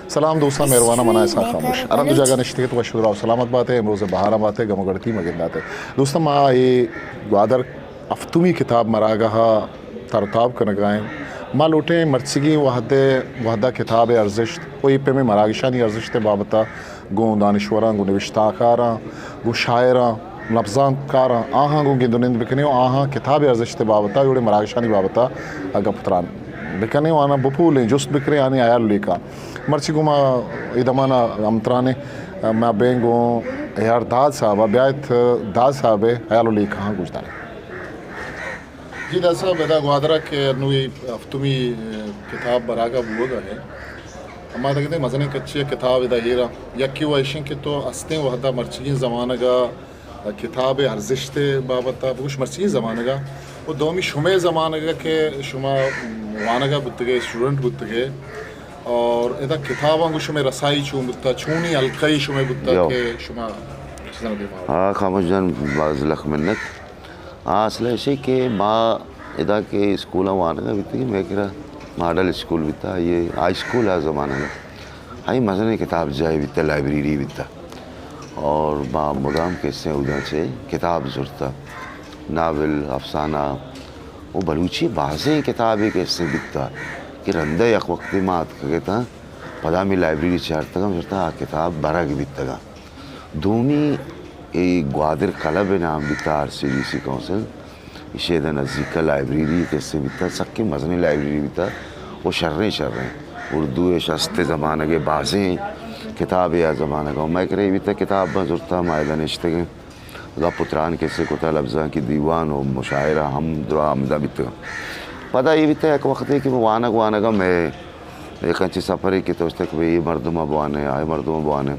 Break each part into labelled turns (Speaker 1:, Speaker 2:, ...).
Speaker 1: सलाम दोस्ता मेहरबाना मना ऐसा खामोश अरंद जगह नश्ते तो शुरा सलामत बात है इमरोज़ बहारा बात है गमगढ़ती मगिंदात है दोस्ता माँ ये ग्वादर अफ्तुमी किताब मरागहा तरताब कनगाएं माँ लोटे मर्सिगी वहदा किताब अर्जिश वो पे में मरागशानी अर्जिश बाबता गो दानश्वरा गो नविश्ताकारा गो शायरा लफ्जान कारा आहाँ गो गिंदुनिंद बिकने आहाँ किताब अर्जिश बाबता योड़े मरागशानी बाबता गपुत्रान बिकने वाना बपूलें जुस्त बिक्रे आने आया लेका मर्ची गुमा इदमाना अमतराने मैं बेंगो यार दाद साहब ब्यात दाद साहब आयालो लेका हाँ गुजदार जी दाद साहब बेदा ग्वादरा के नुई अफ्तुमी किताब बरागा बुआ है अम्मा तक दे मज़ने कच्ची किताब इदा हीरा यक्की वाइशिंग के तो अस्ते वहदा मर्ची ज़माना का किताब अर्जिश्ते बाबता बुश मर्ची ज़माना का वो दोमी शुमे ज़माना का के शुमा वाना का बुत्तगे स्टूडेंट बुत्तगे और इधर किताबों को शुमे रसाई चूम बुत्ता चूनी अलकाई शुमे बुत्ता के शुमा
Speaker 2: हाँ खामोजन बाज़ लख मिन्नत असले ऐसे के माँ इधर के स्कूलों वाना का बित्ती मैं किरा मॉडल स्कूल बित्ता ये हाई स्कूल है ज़माना में हाई मज़ने किताब जाए बित्ता लाइब्रेरी बित्ता और माँ मुदाम कैसे उधर से किताब ज़रूरता नावल अफसाना वो बलूची बाज़े किताबें कैसे बिकता कि रंदा एक वक्त मात कहता पदामी लाइब्रेरी चारता का चरता किताब बारह की बिकता दूमी ग्वादर क्लब नाम बिकता RCDC काउंसिल इशेद नज़दीक लाइब्रेरी कैसे बिकता सबके मज़नी लाइब्रेरी बिकता वो शर्रें उर्दू शस्ते ज़माने के बाज़े किताब या ज़माना का मैं करे बिकता किताब ज़रूरता मायदा निश्ते के पुत्रान कैसे कोता लफ्ज़ा की दीवान और मुशायरा हम दुआ आमदा बिकता पता ये बिता एक वक्त है कि वो वाना का मैं एक अच्छी सफ़र है कि तो तक भाई मर्दमा बुआने आए मर्दमा बुआने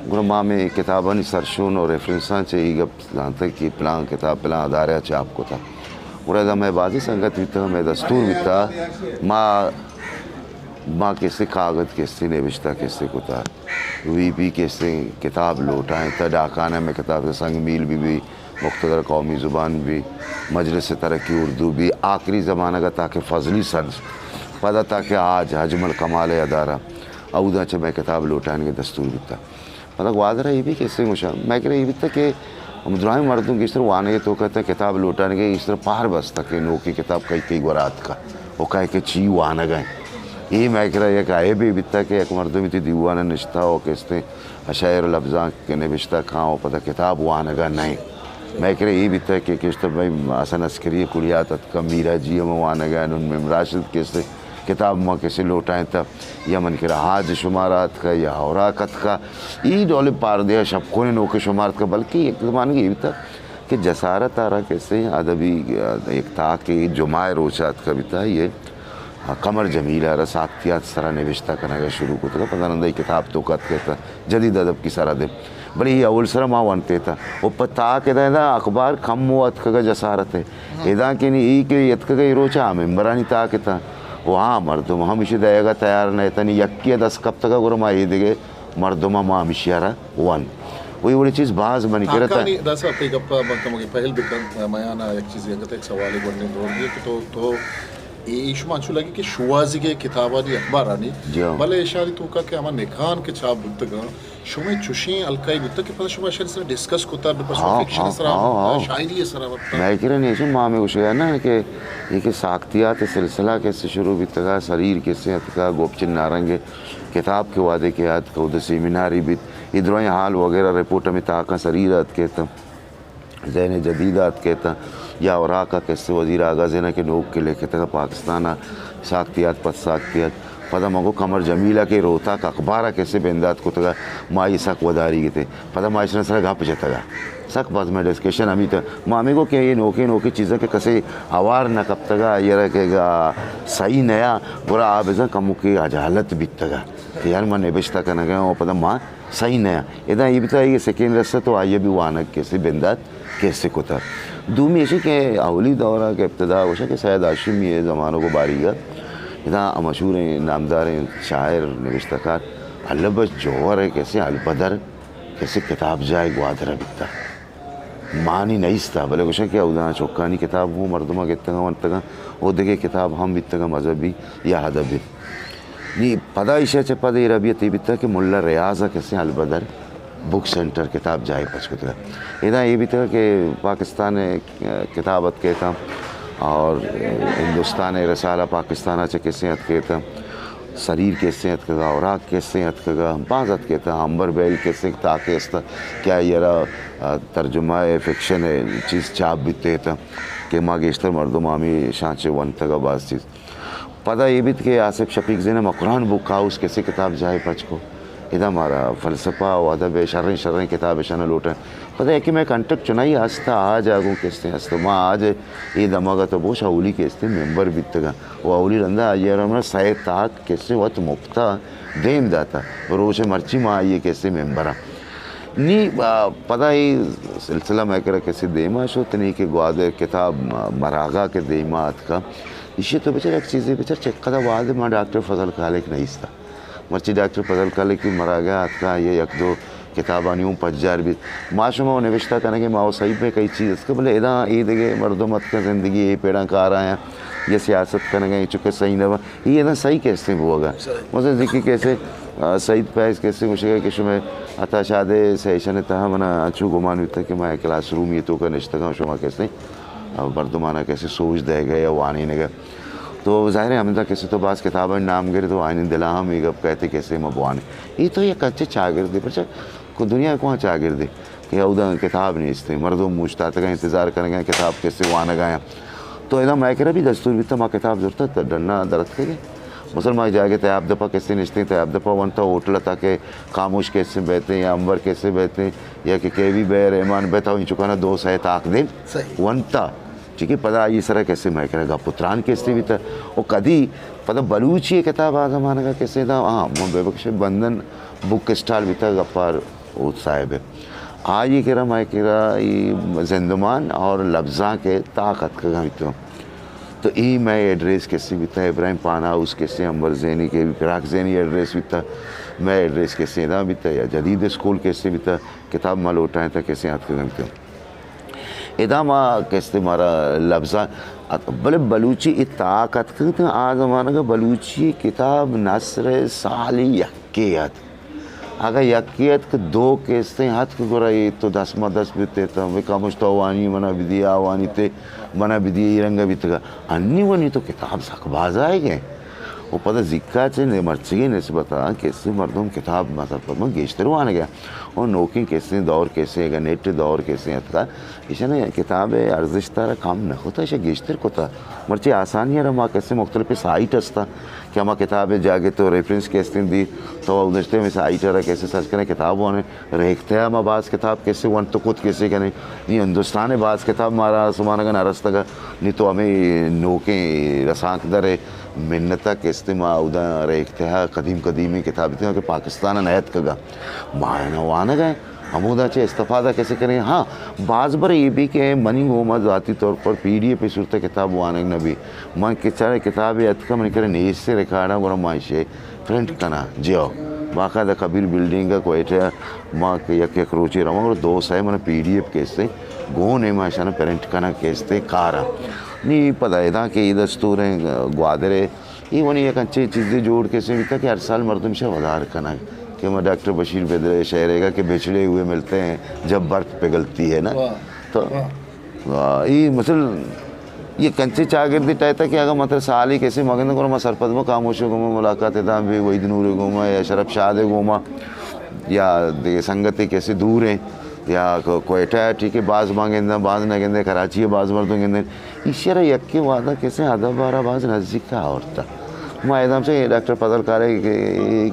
Speaker 2: गुना माँ में किताबन सरशून और रेफरेंसा चाहिए गप जानते कि प्लान किताब प्लान आधार है आपको था और मैं बाजी संगत बिता मैं दस्तूर बिता माँ कैसे कागज़ कैसे निविश्ता कैसे कोता VP कैसे किताब लौटाएँ तद आकाना में किताब के संग मील भी मुख्तदर कौमी ज़ुबान भी मजलिस तरक्की उर्दू भी आखिरी ज़माना का ताकि फ़जली सन्स पता था कि आज हजमल कमाल अदारा अवधा च मैं किताब लौटाने के दस्तूर बिता मतलब वादरा ये भी कैसे मुशा मैं कह रहा ये भी था कि मुद्राएँ मर्दों की इस तरह वाने तो कहता किताब लौटाने के इस तरह पार बसता कि नो की किताब कई गुरात का वो कहे कि ची वाना गए ये मैं कह रहा ये कहे भी बिता कि एक मर्दों में दीवाना निश्ता हो किसने अशायर लफ्ज़ा के निविश्ता कहाँ हो पता किताब वाना गा नहीं मैं कह रहा ये भी था कि किस तरह भाई आसन अस्करी कुलियात का मीरा जी हम वाना गए उनमें राशिद कैसे किताब माँ कैसे लौटाएँ तब या मन कह हाज शुमारात का या औराकत का ई डोले पार दिया शबकों ने नोके शुमारत का बल्कि एक ज़माने की ये भी था कि जसारत आरा कैसे अदबी एक था कि जुमाए रोचात का भी था ये कमर जमीला रसाख्तियात सरा निविश्ता करने का शुरू को था पता नहीं किताब तो कत कहता जदीद अदब की सारा दे बड़ी ये अवल सरा माँ बनते था वो पता के ना अखबार कम वो अत का जसारत है इदा के नहीं के यत का रोचा मेम्बरानी ता के था वहाँ मर्दुम हम इसे देगा तैयार नहीं था नहीं यक्की 10 कब तक गुरु माँ ये देगे मर्दुमा माँ मिशियारा वन वही बड़ी चीज़ बाज बनी कर रहा था
Speaker 1: दस हफ्ते गप्पा बनता मुझे पहल बिकन मयाना एक चीज़ ये एक सवाल ही बनने दो ये कि तो ये इशू मानचू लगी कि शुवाजी के किताबा दी अखबार आनी भले इशारी तो का कि हमारे निखान के छाप बुद्तगा शुमे चुशी अलकाई बुद्तग के पास शुमा शरीर से डिस्कस कोता बस फिक्शन सरा शायरी सरा
Speaker 2: मैं कह रहा नहीं सुन माँ में कुछ है ना कि ये कि साख्तियात सिलसिला कैसे शुरू बितगा शरीर कैसे हतका गोपचिन नारंगे किताब के वादे के याद का उधर सेमिनारी भी इधरों हाल वगैरह रिपोर्ट में ताका शरीरत कहता जैन जदीदात कहता या और का कैसे वज़ीर आगा ज़ैना के नोक के लेके था पाकिस्तान साख्तियात पद साख्तियात पता मगो कमर जमीला के रोता का अखबार कैसे बेंदात को तगा माई सक वदारी के थे पता माई सर घा पचा तगा सक बस में डिस्कशन अभी तो मामी को क्या ये नोके चीज़ें के कसे हवार न कब तगा ये रखेगा सही नया बुरा आप ऐसा कमु की अजालत बीत तगा यार मैं निबिश्ता करना गया वो पता माँ सही नया इतना ये बताइए सेकेंड रस्ता तो आइए भी वानक कैसे बेंदात कैसे को था दूमी ऐसे के अवली दौरा के इब्तदा वशा के सैयद हाशिम ये ज़मानों को बारीगा इतना मशहूर हैं नामदार हैं शायर निविश्तकार अलबस जौहर है कैसे अलबदर कैसे किताब जाए ग्वादरा बिकता मानी नहीं था भले कुछ क्या उदाना चौकानी किताब वो मर्दमा के तगा वन तगा वो देखे किताब हम भी तगा मजहबी या अदबी नी पदा इशे चे पद रबियत बिता कि मुल्ला रियाजा कैसे अलबदर बुक सेंटर किताब जाए पचकुतगा इदा ये भी था कि पाकिस्तान किताबत के था और हिंदुस्तान रसाला पाकिस्तान चे कैसे हत के था शरीर कैसे हत कगा औराक कैसे हत कगा बाज़त के था अंबर बैल कैसे ताकि क्या यरा तर्जुमा फिक्शन है चीज़ चाप बीते था कि माँ गेस्टर मर्दुमामी शांचे वन तगा बाज़ चीज़ पता ये भी कि आसिफ शफीक जी ने कुरान बुक हाउस कैसे किताब जाए पच को इधर हमारा फ़लसफ़ा व अदब शर्रें किताब शन लूटें पता है कि मैं कंटक चुनाई हंसता आज आगू कैसे हंसता माँ आज ये दमागा तो बहुत अवली कैसे मेंबर बीतगा वो अवली रंदा आज यार हमारा सैद ताक कैसे वत मुफ्ता देम जाता रोज़ मर्ची माँ आइए कैसे मेंबरा नी पता ही सिलसिला मैं कह रहा कैसे देमा शो तनी के ग्वादर किताब मरागा के देमात का इसे तो बेचारा एक चीज़ बेचार चेक कदा वाद माँ डॉक्टर फजल खालिक नहीं था मर्ची डॉक्टर फजल खालिक की मरागा हाथ का ये एक दो किताबानी हूँ 5000 भी माशुमा निविश्ता करने के माओ सही पे कई चीज़ इसके बोले इदा ईद के मर्दमत का ज़िंदगी ये पेड़ा का आ रहा है ये सियासत करने गए चुके सही न ये ना सही कैसे होगा मुझे देखिए कैसे सईद फैज़ कैसे मुझे कि शुमे अता शादे सेशन तहा मना अच्छू गुमान था कि मैं क्लास रूम ये तो का निश्ता शुमा कैसे मर्दमाना कैसे सोच दे गए या वानी ने गए तो ज़ाहिर है हमने कैसे तो बास किताब नाम गिरे तो आइन दिला हम एक कहते कैसे मबवान ये तो ये कच्चे चागिर्दे पर को दुनिया को चागिर्दे कि उदा किताब नहीं इसते मर्दों मुश्तात का इंतज़ार करेंगे किताब कैसे वाना गया तो एकदम मैं कह भी दस्तूर भी तो माँ किताब जरूरत है डरना दरद के मुसलमान जाके तैयाब दफ़ा कैसे निश्चित तैयाब दफ़ा वन था होटल ताकि खामोश कैसे बहते या अंबर कैसे बहते या कि केवी बे रहमान बहता इन चुका ना 2 सह ताक दे वन था ठीक है पता ये सर कैसे मैं करेगा पुत्रान कैसे भी था वो कभी पता बलूची किताब आ ज़माना का कैसे था हाँ बेबख्श बंधन बुक स्टॉल भी था गफ्फार वो साहिब है आज ये कह रहा मैं कह रहा ये जिंदमान और लफ्ज़ा के ताकत का भी तो ये मैं एड्रेस कैसे भी था इब्राहिम पान हाउस कैसे अंबर जैनी के भी फिराक जैनी एड्रेस भी था मैं एड्रेस कैसे ना भी था या जदीद स्कूल कैसे भी था किताब माल उठाए था कैसे हाथ का गमते इदा माँ कैसे मारा लफ्ज़ा भले बलूची ताकत का आज हमारा का बलूची किताब नसर साली यक्कियत अगर यक्कियत के 2 कैसे हाथ को गोरा ये तो 10 बीते था वे कामुश तो वानी मना विदिया वानी ते मना विदिया रंगा बीतगा अन्नी वनी तो किताब सकबाज आएंगे वो पता जिक्का चे ने मर्ची नस्बत कैसे मर्दों किताब मतलब गेश्तर आने गया और नौकी कैसे दौर कैसे अगर नेट दौर कैसे हतका इसे ना किताब अर्जिश तारा काम न होता इसे गेश्तर को था मर्ची आसानी है रमा कैसे मुख्तलिफ साइट हस्ता कि हमारा किताब जाके तो रेफरेंस कैसे दी तो उदश्ते में साइट रहा कैसे सर्च करें किताब wane रेखते हैं हम बाज़ किताब कैसे वन तो खुद कैसे करें ये हिंदुस्तान बाज़ किताब मारा सुमाना का नरस्ता का नहीं तो हमें नोके रसाक दर मिन्नता के इस्तेमाल उदा रेखते हैं कदीमी किताब थी कि पाकिस्तान नयत का मायना वाना गए हमूदा चे इस्तेफादा कैसे करें हाँ बाज़ बार ये भी कि मनी गोमा ज़ाती तौर पर PDF पे सूरत किताब वाने न भी माँ किचारे किताब अतका मन करे नीच से रिकार्डा गोरा माइशे प्रिंट करना जियो बाकायदा कबीर बिल्डिंग का कोयटे माँ के यक रोचे रहा और 2 सह मन PDF कैसे गो ने माशा प्रिंट करना कैसे कारा नहीं पता है था कि दस्तूर हैं ग्वादरे ये वनी एक अच्छी चीज़ें जोड़ कैसे भी था कि हर साल मर्दम से वधार करना कि मैं डॉक्टर बशीर बेदरे शहरेगा कि बिछड़े हुए मिलते हैं जब बर्फ़ पिघलती है ना तो ये मतलब ये कंचे चागिर्दी टाइप था कि अगर मतलब साल ही कैसे मगन को मैं सरपद में खामोश गोमा मुलाकात था भी वही नूर गोमा या शरफ शाद गोमा या संगति कैसे दूर हैं या कोयटा है ठीक है बाज़ मांगे बाज़ न गेंदे कराची है बाज़ मर्दों गेंदे इशारा यक्के वादा कैसे आधा 12 बाज़ नज़दीक का औरता मैं एकदम से डॉक्टर फजल कारे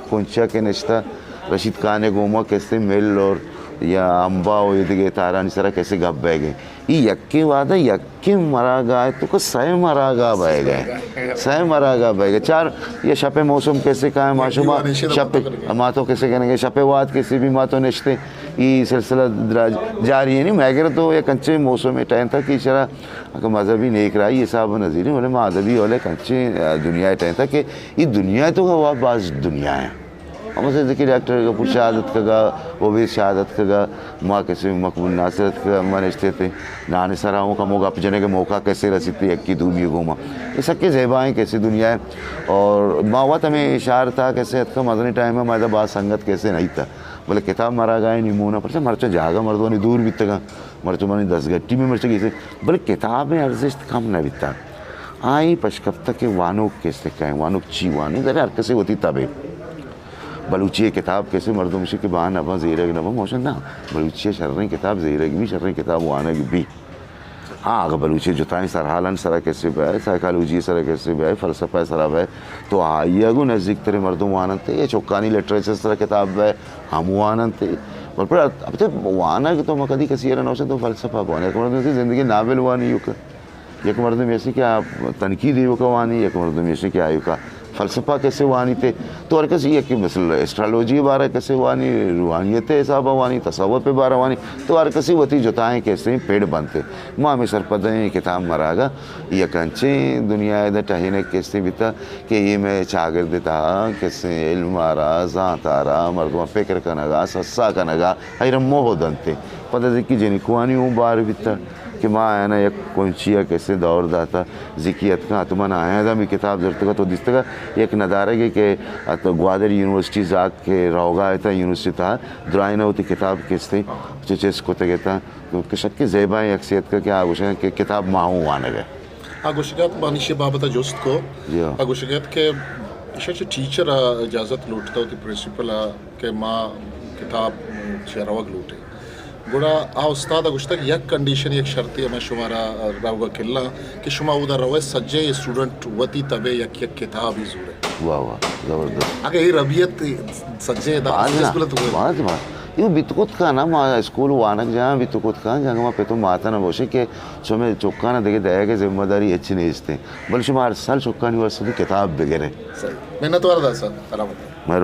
Speaker 2: कुंचा के निश्ता रशीद खान गोमा कैसे मिल और या अम्बा हो ये तारा निसरा कैसे गप बह गए ये यक्के वादा यक्के मरा गए तो को सह मरा गा बह गए सह मरा गा बह गए 4 ये शपे मौसम कैसे कहा माशुमा शपे मातो कैसे कहेंगे शपे वाद कैसे भी मातो निश्ते ये सिलसिला जारी है नहीं मैं तो ये कंचे मौसम में टाइम था कि इशारा अगर मजहबी नेक रहा ये साहब नज़ीर बोले माधवी वाले कंचे दुनिया टाइम था कि ये दुनिया तो हवा बाज दुनिया है मुझे देखिए डॉक्टर का पूछ शहादत का वो भी शहादत का माँ कैसे मकबूल नासरत का मनस्ते थे नाने सराहों का मौका अपने के मौका कैसे रसीती एक की दुनिया घूमा ये सबके ज़ेबाएँ कैसी दुनिया है। और मावत हमें इशार था कैसे का मदनी टाइम में मादा बात संगत कैसे नहीं था बोले किताब मरा गए निमूना पर मरचा जागा मर्दों ने दूर बीतगा मरचो मानी 10 गट्टी में मरचा कैसे बोले किताब में अर्जिश कम न बीता आई पशकफ्ता के वानुक कैसे कहें वानुक ची वानुक अरे हर कैसे होती तबे बलूची किताब कैसे मर्दों में के बान अब ज़ीरग नबा मोशन ना बलूची शर्रें किताब ज़ीरग भी शर्रें किताब वानग भी हाँ अगर बलूची जुताएं सरहालन सरा कैसे बे साइकोलॉजी सरा कैसे बे फ़लसफ़ा सरा बे तो आई अगो नज़दीक तेरे मर्दों वानन थे ये चौकानी लिटरेचर सरा किताब बे हम वानन थे और फिर अब तो वानग तो मैं कभी किसी नौसे तो फ़लसफ़ा बने एक मर्दों से ज़िंदगी नाबिल वानी युका एक मर्दों में ऐसी क्या तनकीद युका वानी एक मर्दों में ऐसी क्या युका फ़लसफ़ा कैसे वानी थे तो हर कैसे ये कि मसल एस्ट्रोलॉजी बारे कैसे वानी रूहानियत हिसाब वानी तसव्वुफ़ पे बारे वानी तो हर कैसे वती जुताएं कैसे पेड़ बनते माँ में सरपदें किताब मरागा ये कंचे दुनिया इधर टहने कैसे बीता कि ये मैं चागिर्द था कैसे इल्म आरा ज़ात आरा मर्दों फ़िक्र का नगा सस्सा का नगा हर मोह दंते पता कि जिनकुआनी हूँ बार बीता कि माँ है ना एक कौनचिया कैसे दौर दाता ज़िकियत का तुमन आया था मैं किताब जरत का तो दिसते का एक नदारे के तो ग्वादर यूनिवर्सिटी जाग के रोगा था यूनिवर्सिटी था द्राइना होती किताब किसते चेस को तगेता तो शक के ज़ेबाएँ अक्सियत का क्या आगुशन कि किताब माहूँ आने गए
Speaker 1: आगुशगत बानिश बाबत जोस्त को आगुशगत के इशे टीचर इजाज़त लूटता होती प्रिंसिपल के माँ किताब शरावग लूटे गुड़ा आ उस्ताद गुश्तक यक कंडीशन एक शर्ती है मैं शुमारा रावगा किल्ला कि शुमा उधर रवे सज्जे स्टूडेंट वती तबे यक यक किताब ही ज़ूरे
Speaker 2: वाह वाह ज़बरदस्त
Speaker 1: आगे ये रबियत सज्जे दा
Speaker 2: बात ये बितकुत का ना माँ स्कूल वानक जहाँ बितकुत का जहाँ वहाँ पे तो माता ना बोशे के जो मैं चौका ना देखे दया के जिम्मेदारी अच्छी नहीं इसते बल्कि शुमार साल चौका नहीं वर्ष किताब वगैरह
Speaker 1: मेहनत वाला था सर
Speaker 2: मैं